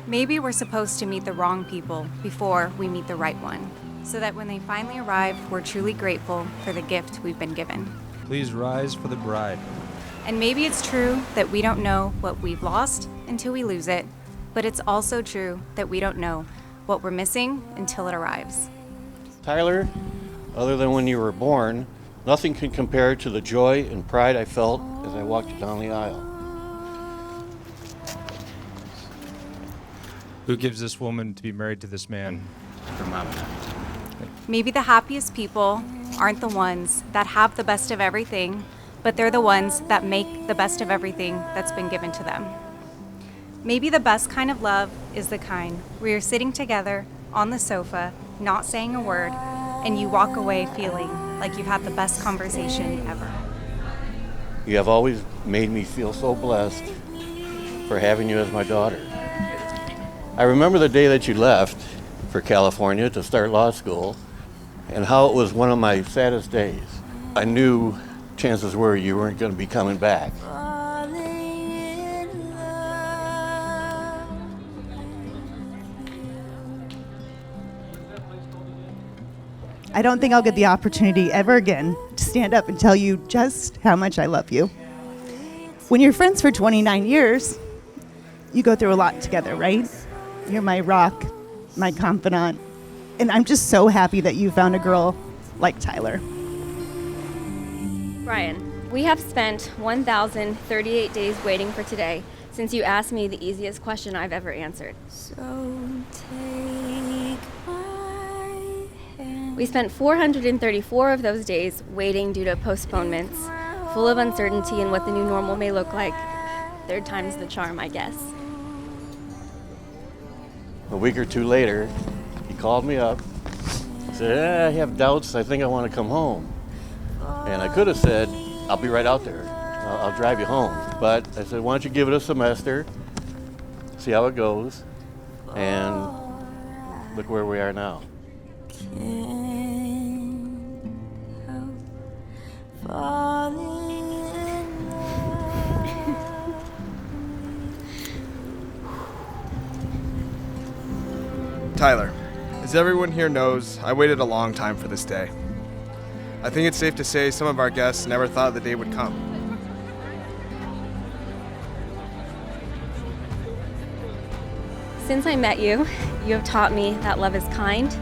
Maybe we're supposed to meet the wrong people before we meet the right one, so that when they finally arrive, we're truly grateful for the gift we've been given. Please rise for the bride. And maybe it's true that we don't know what we've lost until we lose it, but it's also true that we don't know what we're missing until it arrives. Tyler, other than when you were born, nothing can compare to the joy and pride I felt as I walked down the aisle. Who gives this woman to be married to this man? Her mom and I. Maybe the happiest people aren't the ones that have the best of everything, but they're the ones that make the best of everything that's been given to them. Maybe the best kind of love is the kind where you're sitting together on the sofa, not saying a word, and you walk away feeling like you've had the best conversation ever. You have always made me feel so blessed for having you as my daughter. I remember the day that you left for California to start law school and how it was one of my saddest days. I knew chances were you weren't going to be coming back. I don't think I'll get the opportunity ever again to stand up and tell you just how much I love you. When you're friends for 29 years, you go through a lot together, right? You're my rock, my confidant, and I'm just so happy that you found a girl like Tyler. Brian, we have spent 1,038 days waiting for today since you asked me the easiest question I've ever answered. So take my hand. We spent 434 of those days waiting due to postponements, full of uncertainty in what the new normal may look like. Third time's the charm, I guess. A week or two later, he called me up, said, I have doubts, I think I want to come home. And I could have said, I'll be right out there, I'll drive you home. But I said, why don't you give it a semester, see how it goes, and look where we are now. Tyler, as everyone here knows, I waited a long time for this day. I think it's safe to say some of our guests never thought the day would come. Since I met you, you have taught me that love is kind,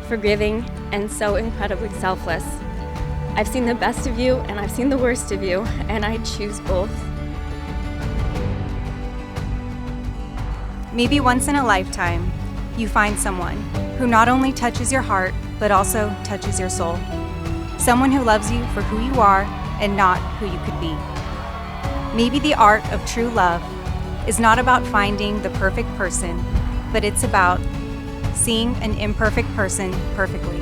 forgiving, and so incredibly selfless. I've seen the best of you and I've seen the worst of you, and I choose both. Maybe once in a lifetime, you find someone who not only touches your heart, but also touches your soul. Someone who loves you for who you are and not who you could be. Maybe the art of true love is not about finding the perfect person, but it's about seeing an imperfect person perfectly.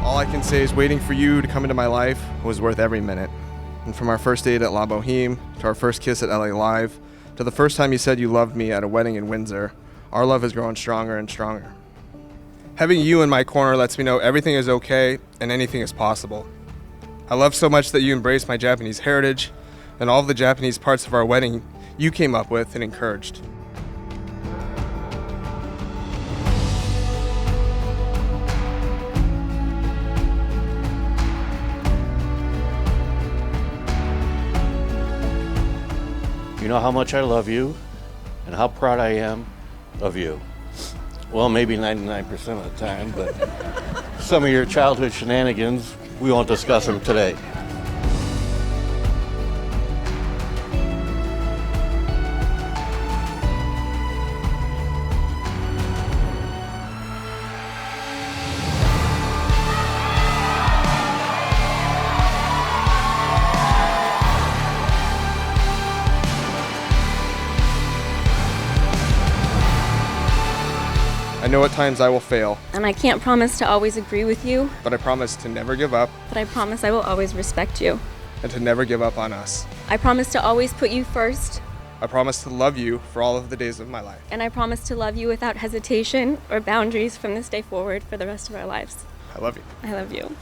All I can say is waiting for you to come into my life was worth every minute. And from our first date at La Boheme, to our first kiss at LA Live, to the first time you said you loved me at a wedding in Windsor, our love has grown stronger and stronger. Having you in my corner lets me know everything is okay and anything is possible. I love so much that you embraced my Japanese heritage and all of the Japanese parts of our wedding you came up with and encouraged. You know how much I love you and how proud I am of you. Well, maybe 99% of the time, but some of your childhood shenanigans, we won't discuss them today. I know at times I will fail, And I can't promise to always agree with you, but I promise to never give up but I promise I will always respect you. and to never give up on us. I promise to always put you first, I promise to love you for all of the days of my life. and I promise to love you without hesitation or boundaries from this day forward for the rest of our lives. I love you. I love you.